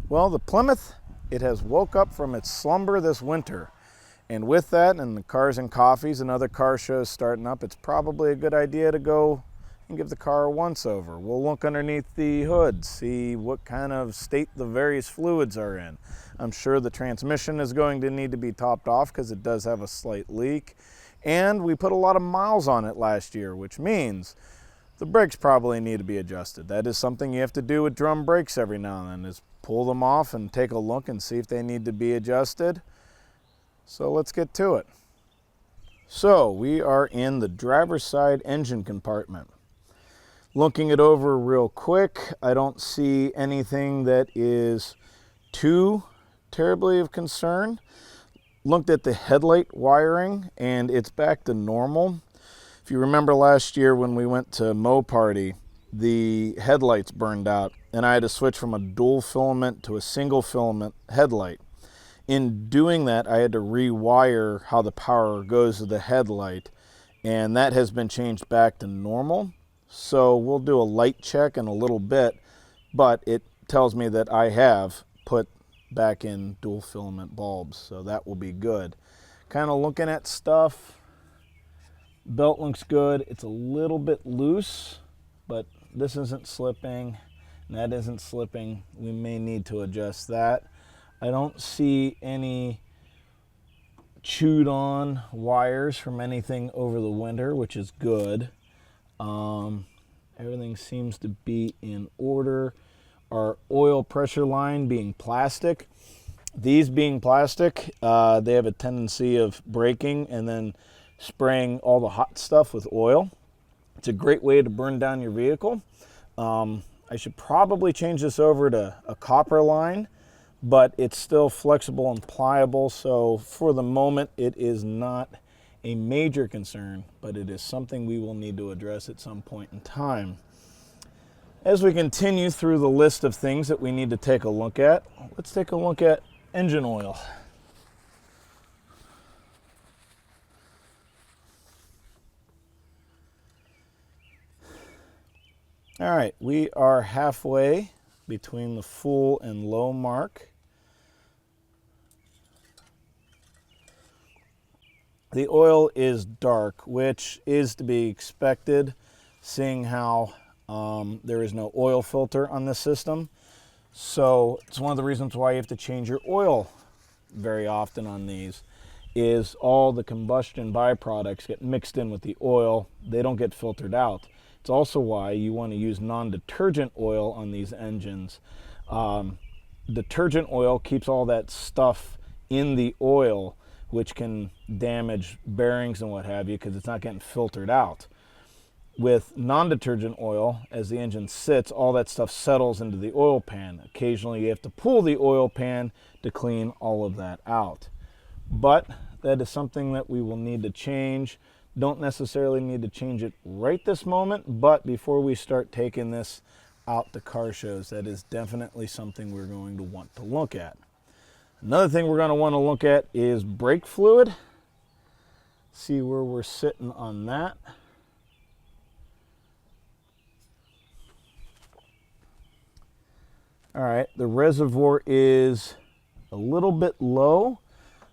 Well, the Plymouth, it has woke up from its slumber this winter. And with that, and the Cars and Coffees and other car shows starting up, it's probably a good idea to go and give the car a once-over. We'll look underneath the hood, see what kind of state the various fluids are in. I'm sure the transmission is going to need to be topped off because it does have a slight leak. And we put a lot of miles on it last year, which means the brakes probably need to be adjusted. That is something you have to do with drum brakes every now and then, is pull them off and take a look and see if they need to be adjusted. So let's get to it. So we are in the driver's side engine compartment. Looking it over real quick, I don't see anything that is too terribly of concern. Looked at the headlight wiring and it's back to normal. If you remember last year when we went to Mo Party, the headlights burned out and I had to switch from a dual filament to a single filament headlight. In doing that, I had to rewire how the power goes to the headlight, and that has been changed back to normal. So we'll do a light check in a little bit, but it tells me that I have put back in dual filament bulbs, so that will be good. Kind of looking at stuff. Belt looks good. It's a little bit loose, but this isn't slipping, and that isn't slipping. We may need to adjust that. I don't see any chewed on wires from anything over the winter, which is good. Everything seems to be in order. Our oil pressure line being plastic. These being plastic, they have a tendency of breaking and then spraying all the hot stuff with oil. It's a great way to burn down your vehicle. I should probably change this over to a copper line, but it's still flexible and pliable, so for the moment it is not a major concern, but it is something we will need to address at some point in time. As we continue through the list of things that we need to take a look at, let's take a look at engine oil. All right, we are halfway between the full and low mark. The oil is dark, which is to be expected, seeing how there is no oil filter on this system. So it's one of the reasons why you have to change your oil very often on these, is all the combustion byproducts get mixed in with the oil. They don't get filtered out. It's also why you want to use non-detergent oil on these engines. Detergent oil keeps all that stuff in the oil, which can damage bearings and what have you because it's not getting filtered out. With non-detergent oil, as the engine sits, all that stuff settles into the oil pan. Occasionally you have to pull the oil pan to clean all of that out. But that is something that we will need to change. Don't necessarily need to change it right this moment, but before we start taking this out to car shows, that is definitely something we're going to want to look at. Another thing we're going to want to look at is brake fluid. See where we're sitting on that. All right, the reservoir is a little bit low,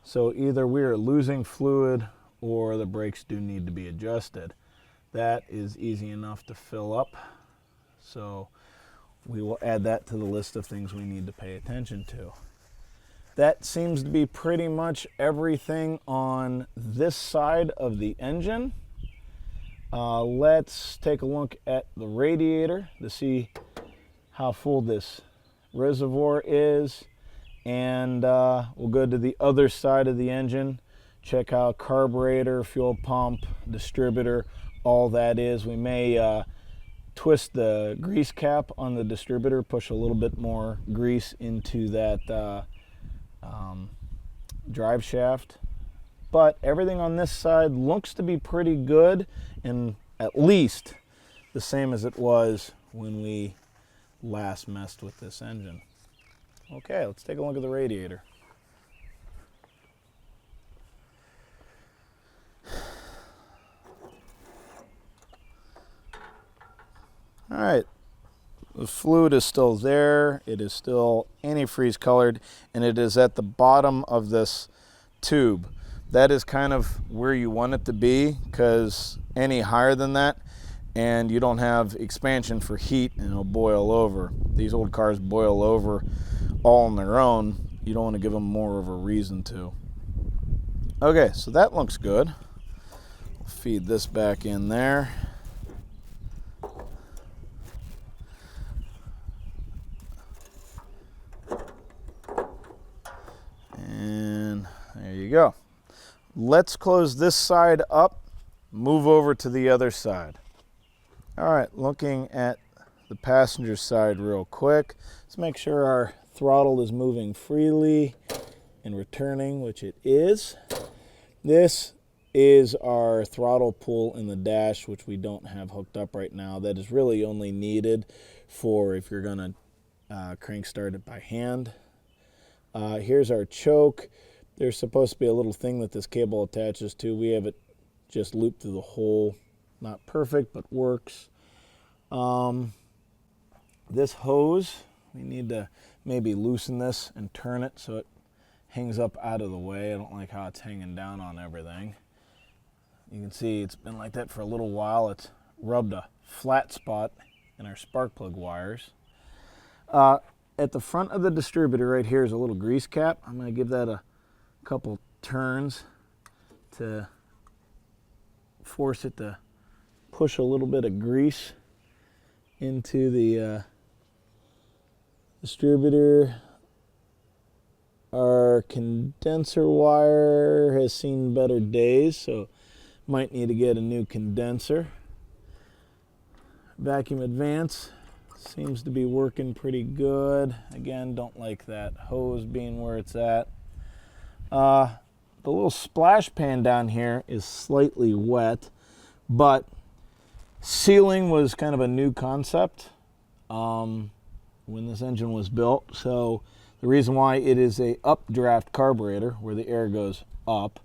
so either we are losing fluid or the brakes do need to be adjusted. That is easy enough to fill up, so we will add that to the list of things we need to pay attention to. That seems to be pretty much everything on this side of the engine. Let's take a look at the radiator to see how full this reservoir is, and we'll go to the other side of the engine, check how carburetor, fuel pump, distributor, all that is. We may twist the grease cap on the distributor, push a little bit more grease into that drive shaft. But everything on this side looks to be pretty good, and at least the same as it was when we last messed with this engine. Okay, let's take a look at the radiator. All right, The fluid is still there. It is still antifreeze colored, and it is at the bottom of this tube. That is kind of where you want it to be, because any higher than that and you don't have expansion for heat and it'll boil over. These old cars boil over all on their own. You don't want to give them more of a reason to. Okay, so that looks good. We'll feed this back in there. And there you go. Let's close this side up, move over to the other side. All right, looking at the passenger side real quick. Let's make sure our throttle is moving freely and returning, which it is. This is our throttle pull in the dash, which we don't have hooked up right now. That is really only needed for if you're gonna crank start it by hand. Here's our choke. There's supposed to be a little thing that this cable attaches to. We have it just looped through the hole. Not perfect, but works. This hose, we need to maybe loosen this and turn it so it hangs up out of the way. I don't like how it's hanging down on everything. You can see it's been like that for a little while. It's rubbed a flat spot in our spark plug wires. At the front of the distributor right here is a little grease cap. I'm going to give that a couple turns to force it to push a little bit of grease into the distributor. Our condenser wire has seen better days, so might need to get a new condenser. Vacuum advance seems to be working pretty good. Again, don't like that hose being where it's at. The little splash pan down here is slightly wet, but sealing was kind of a new concept when this engine was built. So the reason why it is a updraft carburetor, where the air goes up,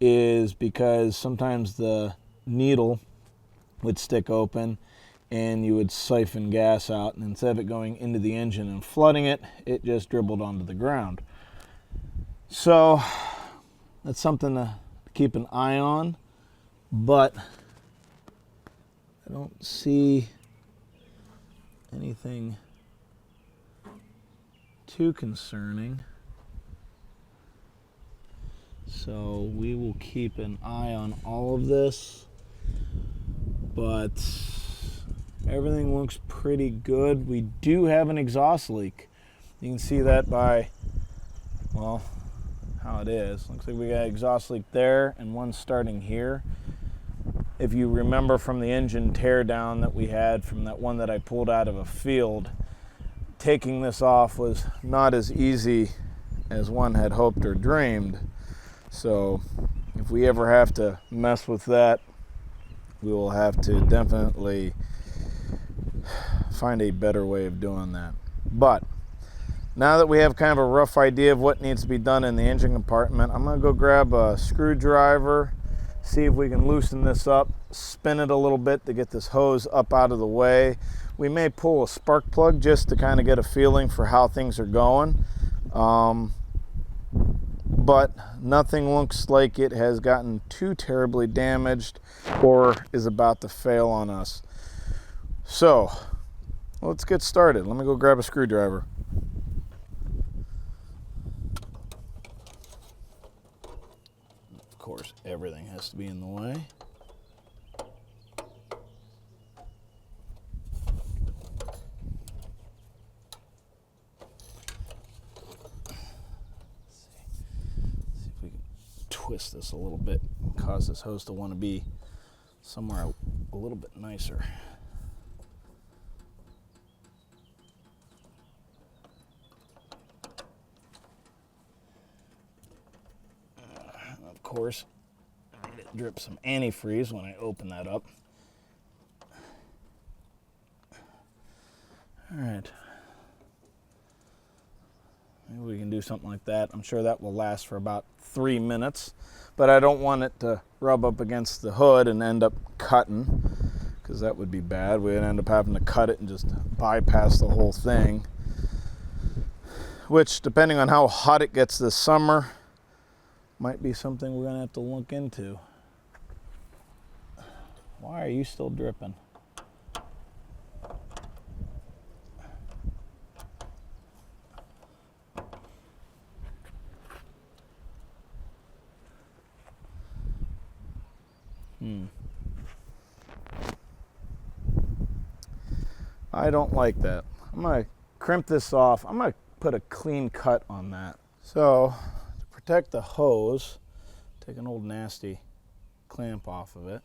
is because sometimes the needle would stick open and you would siphon gas out, and instead of it going into the engine and flooding it, it just dribbled onto the ground. So that's something to keep an eye on, but I don't see anything too concerning. So we will keep an eye on all of this, but everything looks pretty good. We do have an exhaust leak. You can see that by, well, how it is. Looks like we got an exhaust leak there and one starting here. If you remember from the engine teardown that we had from that one that I pulled out of a field, taking this off was not as easy as one had hoped or dreamed. So if we ever have to mess with that, we will have to definitely find a better way of doing that. But now that we have kind of a rough idea of what needs to be done in the engine compartment, I'm going to go grab a screwdriver, see if we can loosen this up, spin it a little bit to get this hose up out of the way. We may pull a spark plug just to kind of get a feeling for how things are going. But nothing looks like it has gotten too terribly damaged or is about to fail on us. So let's get started. Let me go grab a screwdriver. Of course, everything has to be in the way. Twist this a little bit, cause this hose to want to be somewhere a little bit nicer. Of course, I need to drip some antifreeze when I open that up. All right. Maybe we can do something like that. I'm sure that will last for about 3 minutes, but I don't want it to rub up against the hood and end up cutting, because that would be bad. We'd end up having to cut it and just bypass the whole thing, which, depending on how hot it gets this summer, might be something we're going to have to look into. Why are you still dripping? I don't like that. I'm going to crimp this off. I'm going to put a clean cut on that. So, to protect the hose, take an old nasty clamp off of it.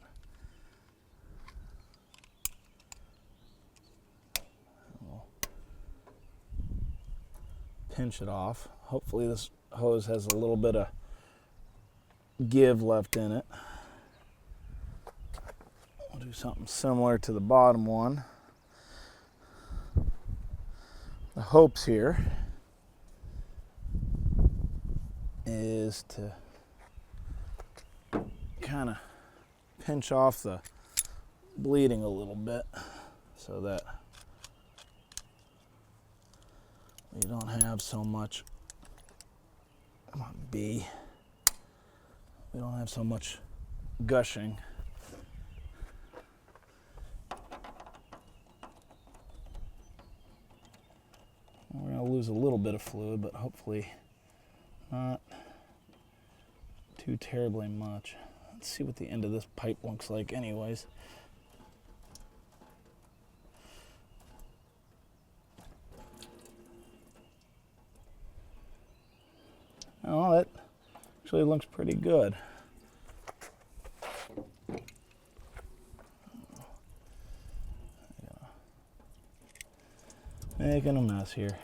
We'll pinch it off. Hopefully this hose has a little bit of give left in it. We'll do something similar to the bottom one. The hopes here is to kind of pinch off the bleeding a little bit so that we don't have so much, come on, B, we don't have so much gushing. We're going to lose a little bit of fluid, but hopefully not too terribly much. Let's see what the end of this pipe looks like anyways. Oh, that actually looks pretty good. Making a mess here.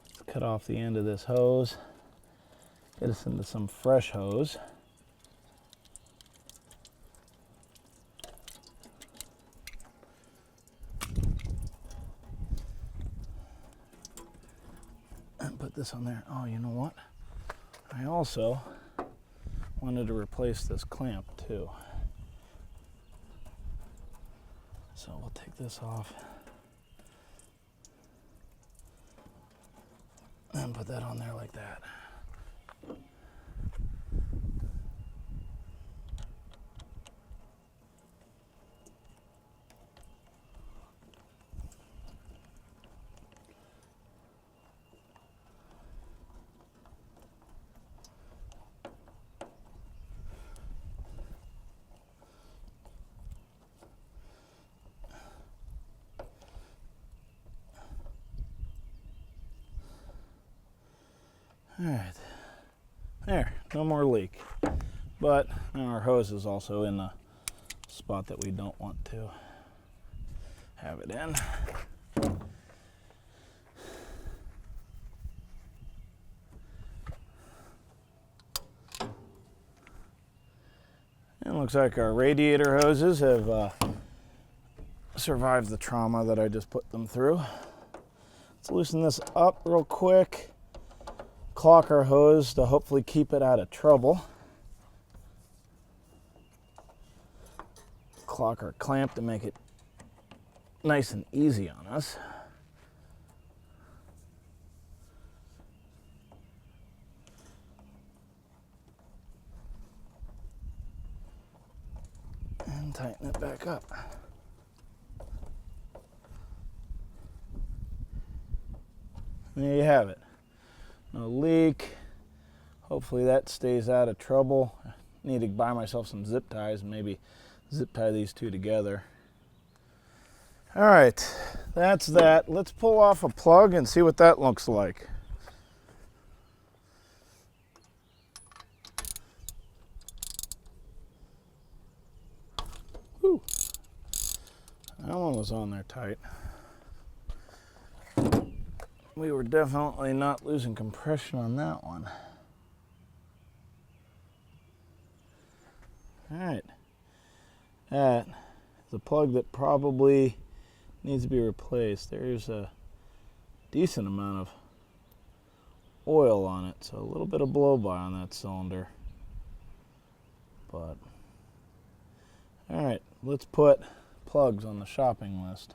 Let's cut off the end of this hose. Get us into some fresh hose. And put this on there. Oh, you know what? I also wanted to replace this clamp too. So we'll take this off. And put that on there like that. All right, there, no more leak. But now our hose is also in the spot that we don't want to have it in. And it looks like our radiator hoses have survived the trauma that I just put them through. Let's loosen this up real quick. Clock our hose to hopefully keep it out of trouble. Clock our clamp to make it nice and easy on us. And tighten it back up. And there you have it. No leak. Hopefully that stays out of trouble. I need to buy myself some zip ties and maybe zip tie these two together. All right, that's that. Let's pull off a plug and see what that looks like. Whew. That one was on there tight. We were definitely not losing compression on that one. All right, that is a plug that probably needs to be replaced. There's a decent amount of oil on it, so a little bit of blow-by on that cylinder. But, all right, let's put plugs on the shopping list.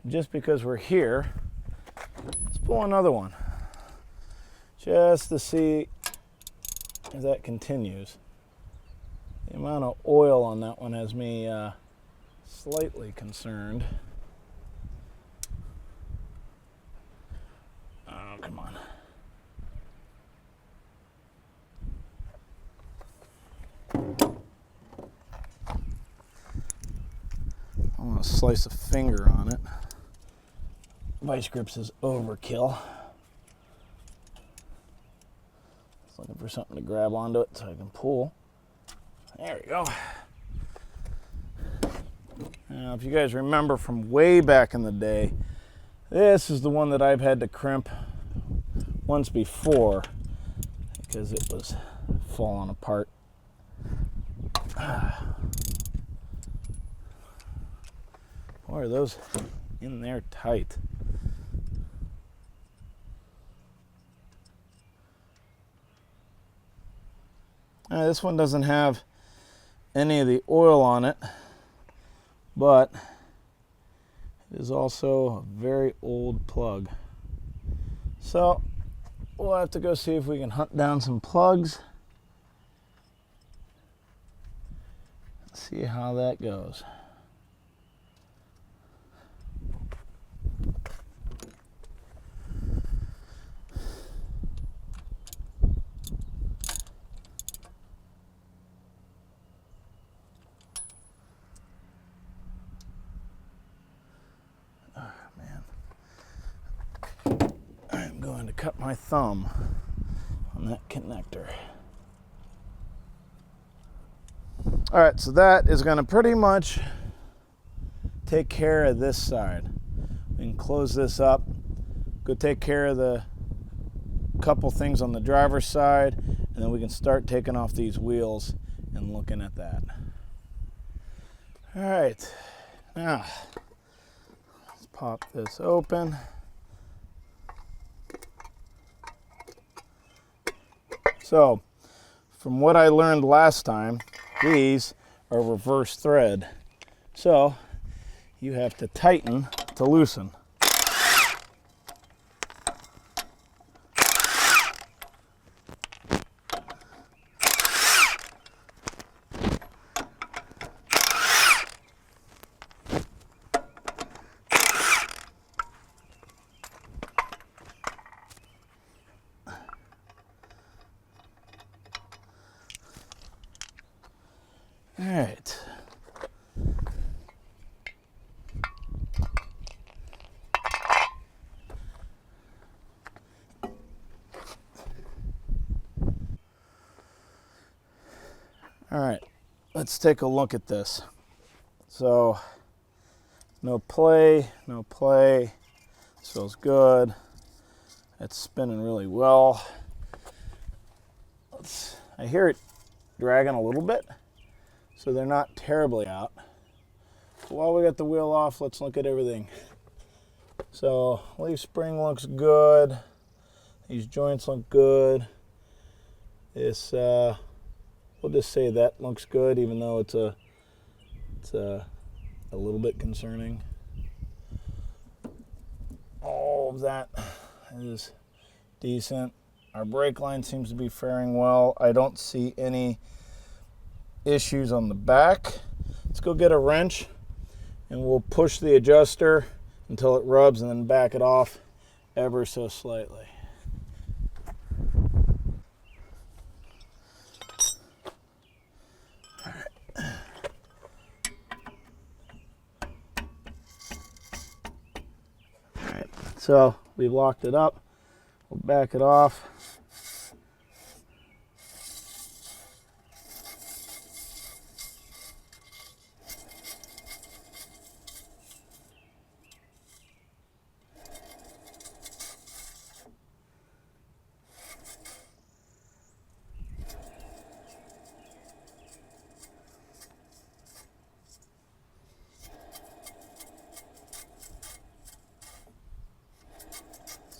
Just because we're here, let's pull another one just to see if that continues. The amount of oil on that one has me slightly concerned. Oh, come on. I want to slice a finger on it. Vice grips is overkill. Just looking for something to grab onto it so I can pull. There we go. Now, if you guys remember from way back in the day, this is the one that I've had to crimp once before because it was falling apart. Boy, are those in there tight. This one doesn't have any of the oil on it, but it is also a very old plug. So we'll have to go see if we can hunt down some plugs. See how that goes. To cut my thumb on that connector. All right, so that is going to pretty much take care of this side. We can close this up, go take care of the couple things on the driver's side, and then we can start taking off these wheels and looking at that. All right, now let's pop this open. So, from what I learned last time, these are reverse thread. So, you have to tighten to loosen. All right. All right, let's take a look at this. So, no play. This feels good. It's spinning really well. I hear it dragging a little bit, so they're not terribly out. So while we got the wheel off, let's look at everything. So, leaf spring looks good. These joints look good. This, we'll just say that looks good, even though it's a little bit concerning. All of that is decent. Our brake line seems to be faring well. I don't see any issues on the back. Let's go get a wrench and we'll push the adjuster until it rubs and then back it off ever so slightly. So we've locked it up. We'll back it off.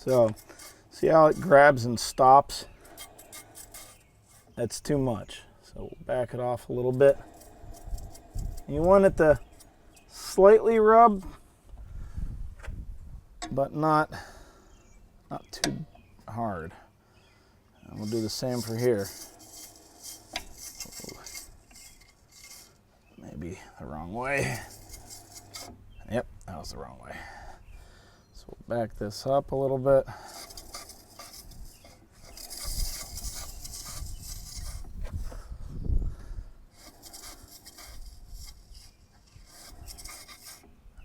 So see how it grabs and stops? That's too much. So we'll back it off a little bit. You want it to slightly rub, but not too hard. And we'll do the same for here. Ooh. Maybe the wrong way. Yep, that was the wrong way. So we'll back this up a little bit.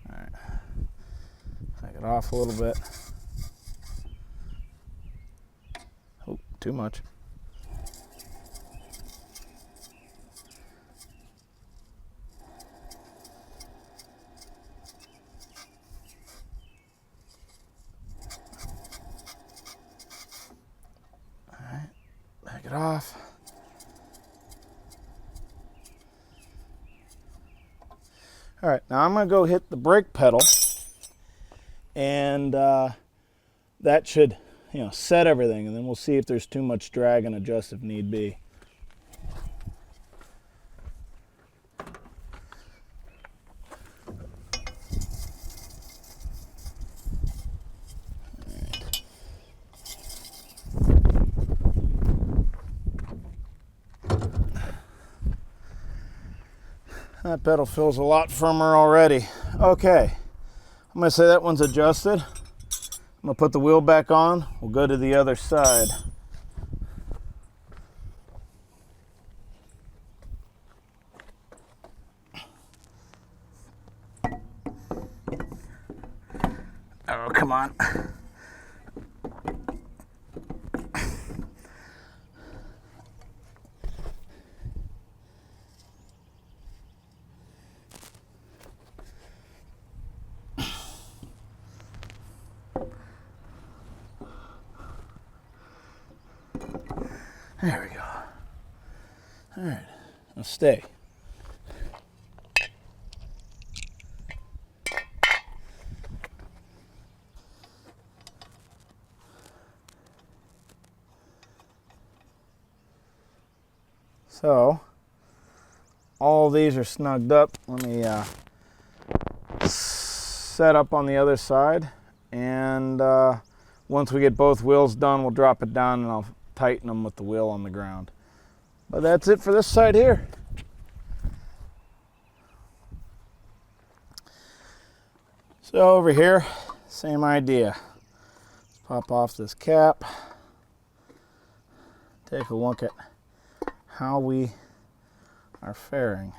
All right, take it off a little bit. Oh, too much. Back it off. All right, now I'm going to go hit the brake pedal, and that should, set everything, and then we'll see if there's too much drag and adjust if need be. That pedal feels a lot firmer already. Okay, I'm gonna say that one's adjusted. I'm gonna put the wheel back on. We'll go to the other side. Oh, come on. There we go. All right, now stay. So, all these are snugged up. Let me set up on the other side, and once we get both wheels done, we'll drop it down and I'll tighten them with the wheel on the ground. But that's it for this side here. So over here, same idea. Let's pop off this cap. Take a look at how we are faring.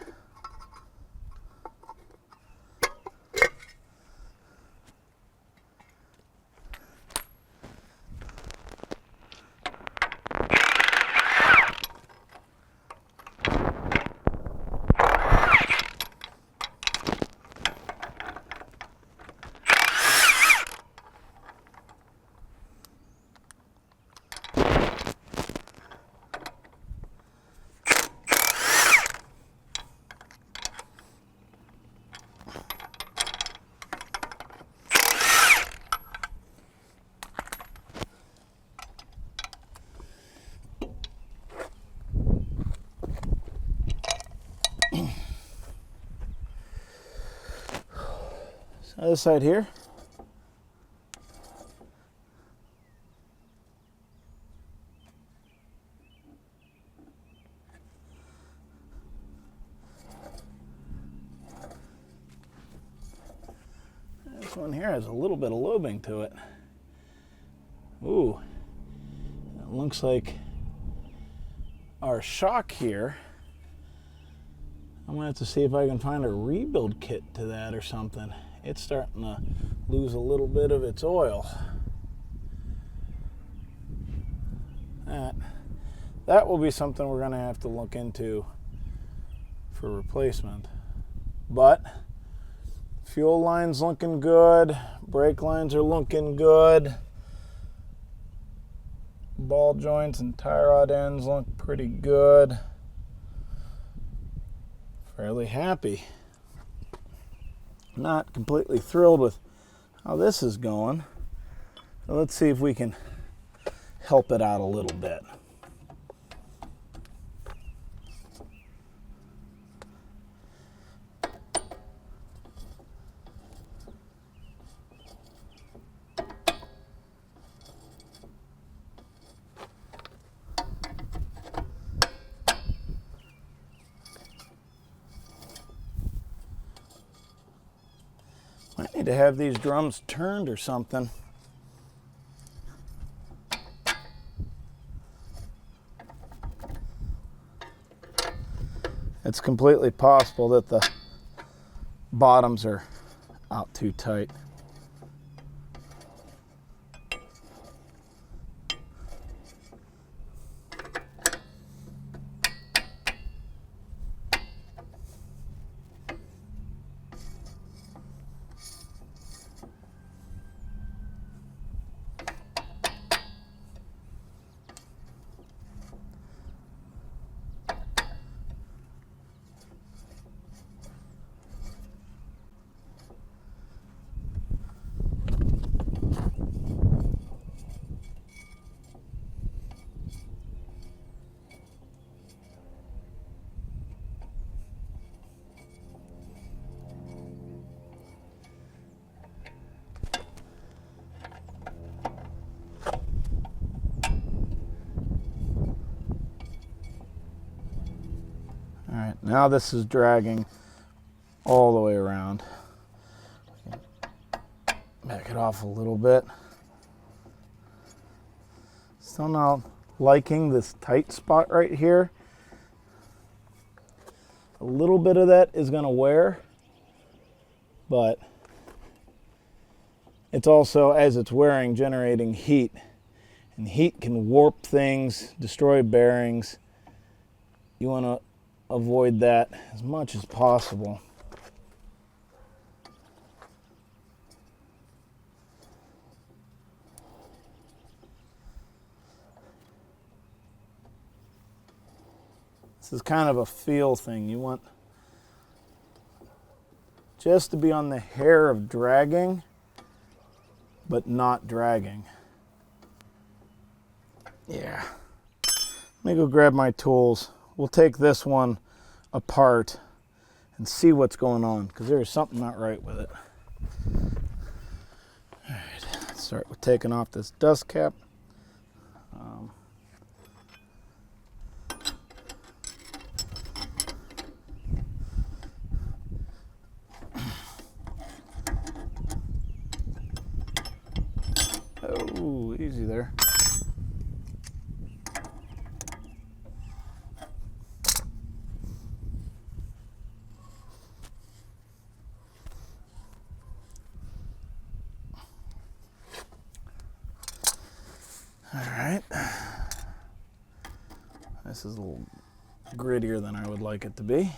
Other side here. This one here has a little bit of lobing to it. Ooh, it looks like our shock here. I'm gonna have to see if I can find a rebuild kit to that or something. It's starting to lose a little bit of its oil. That will be something we're gonna have to look into for replacement. But fuel line's looking good, brake lines are looking good, ball joints and tie rod ends look pretty good. Fairly happy. Not completely thrilled with how this is going. Let's see if we can help it out a little bit. Might need to have these drums turned or something. It's completely possible that the bottoms are out too tight. All right, now this is dragging all the way around. Back it off a little bit. Still not liking this tight spot right here. A little bit of that is gonna wear, but it's also, as it's wearing, generating heat. And heat can warp things, destroy bearings. You wanna avoid that as much as possible. This is kind of a feel thing. You want just to be on the hair of dragging, but not dragging. Yeah. Let me go grab my tools. We'll take this one apart and see what's going on, because there is something not right with it. All right, let's start with taking off this dust cap. Oh, easy there. All right. This is a little grittier than I would like it to be.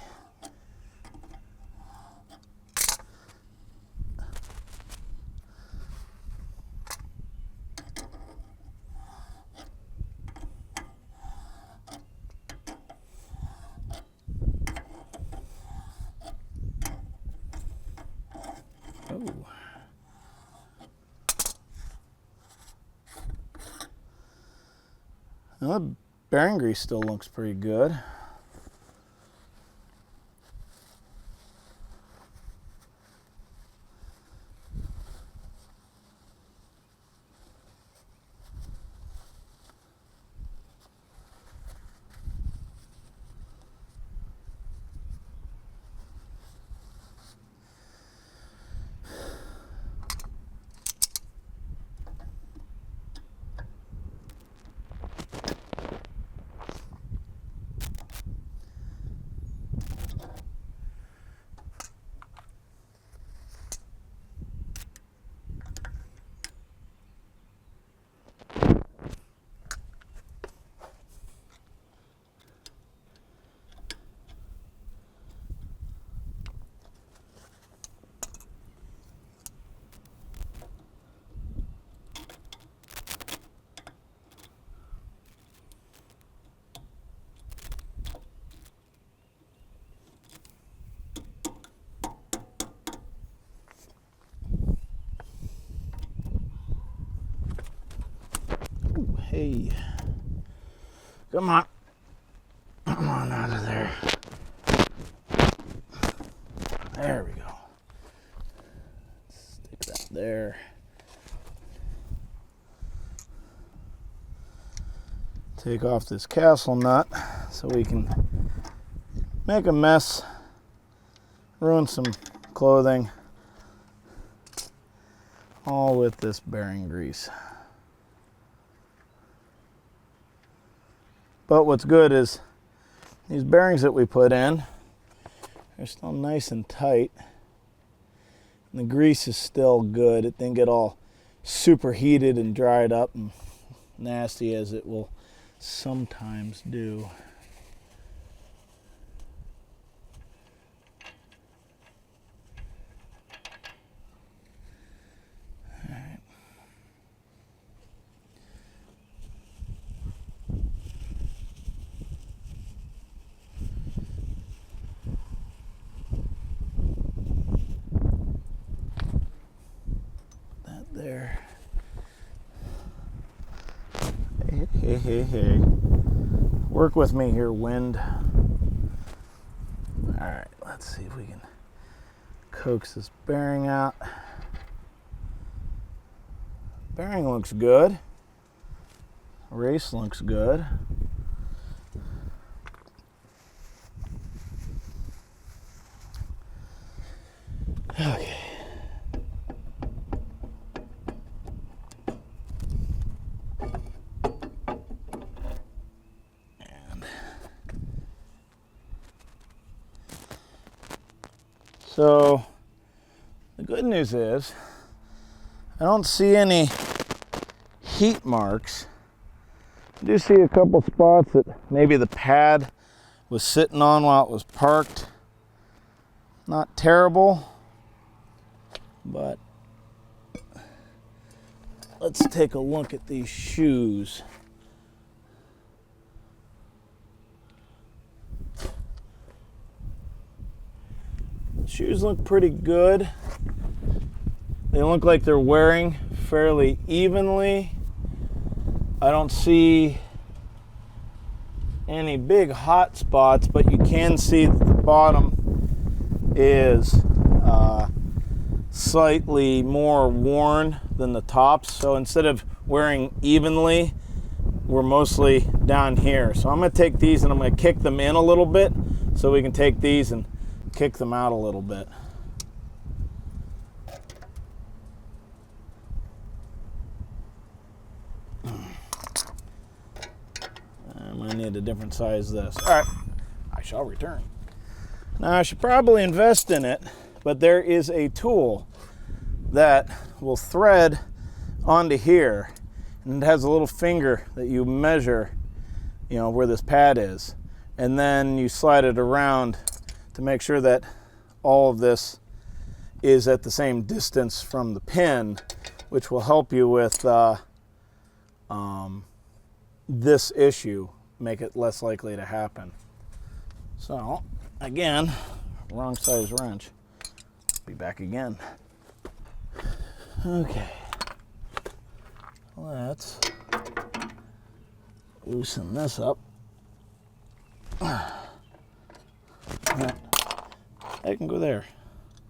Oh. Well, the bearing grease still looks pretty good. Come on. Come on out of there. There we go. Stick that there. Take off this castle nut so we can make a mess, ruin some clothing, all with this bearing grease. But what's good is these bearings that we put in, they're still nice and tight. And the grease is still good. It didn't get all superheated and dried up and nasty as it will sometimes do. All right. That there. Hey. Work with me here, wind. All right, let's see if we can coax this bearing out. Bearing looks good. Race looks good. Okay. So the good news is I don't see any heat marks. I do see a couple spots that maybe the pad was sitting on while it was parked. Not terrible, but let's take a look at these shoes. Shoes look pretty good. They look like they're wearing fairly evenly. I don't see any big hot spots, but you can see that the bottom is slightly more worn than the tops. So instead of wearing evenly, we're mostly down here. So I'm going to take these and I'm going to kick them in a little bit so we can take these and kick them out a little bit. I might need a different size this. All right, I shall return. Now I should probably invest in it, but there is a tool that will thread onto here, and it has a little finger that you measure, where this pad is, and then you slide it around to make sure that all of this is at the same distance from the pin, which will help you with this issue, make it less likely to happen. So, again, wrong size wrench. Be back again. Okay. Let's loosen this up. I can go there.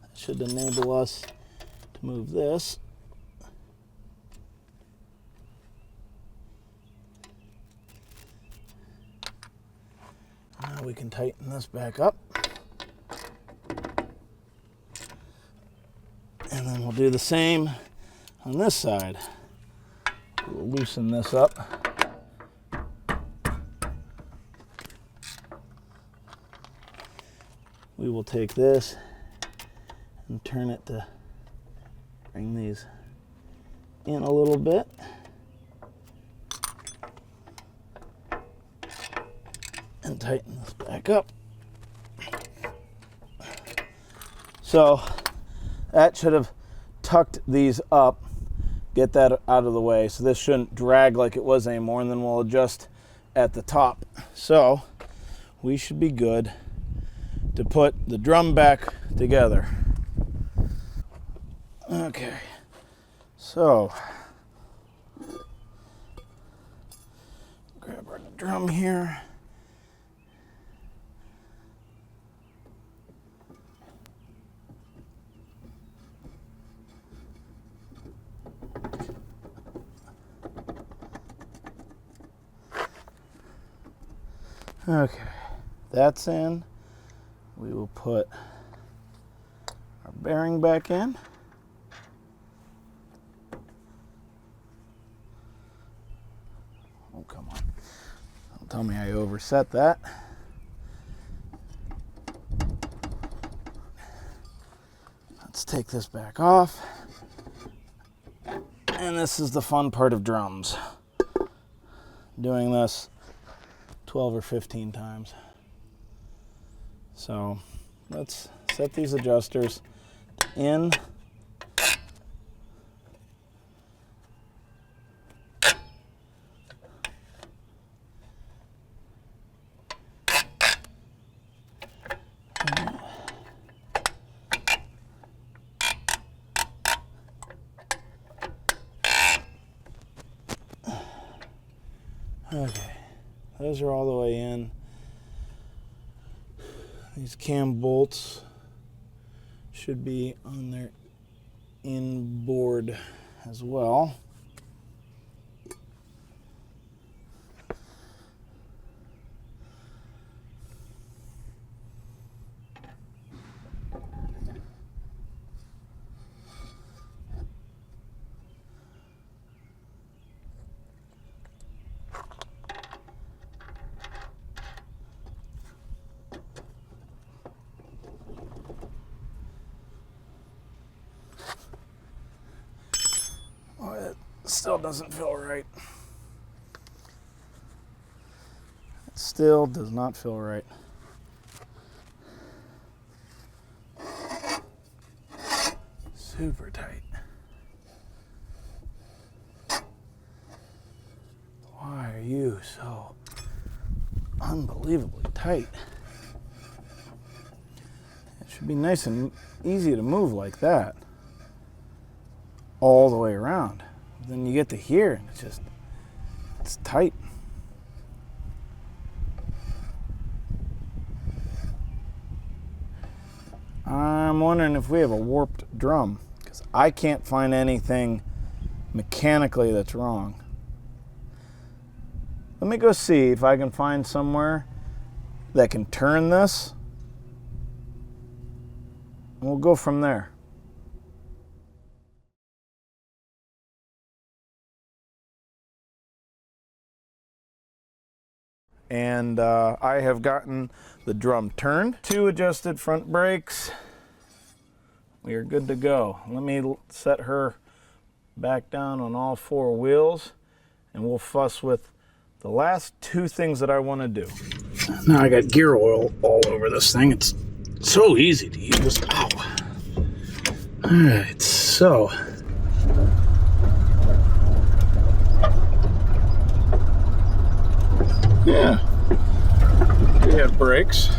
That should enable us to move this. Now we can tighten this back up. And then we'll do the same on this side. We'll loosen this up. We will take this and turn it to bring these in a little bit. And tighten this back up. So that should have tucked these up, get that out of the way. So this shouldn't drag like it was anymore, and then we'll adjust at the top. So we should be good to put the drum back together. Okay, so grab our drum here. Okay, that's in. We will put our bearing back in. Oh, come on. Don't tell me I overset that. Let's take this back off. And this is the fun part of drums. Doing this 12 or 15 times. So let's set these adjusters in. Okay, those are all the way in. These cam bolts should be on their inboard as well. Oh, it still doesn't feel right. It still does not feel right. Super tight. Why are you so unbelievably tight? It should be nice and easy to move like that all the way around. Then you get to here and it's tight. I'm wondering if we have a warped drum, because I can't find anything mechanically that's wrong. Let me go see if I can find somewhere that can turn this, and we'll go from there. And I have gotten the drum turned. 2 adjusted front brakes. We are good to go. Let me set her back down on all 4 wheels, and we'll fuss with the last 2 things that I want to do. Now I got gear oil all over this thing. It's so easy to use. Ow. All right, so yeah, we have brakes.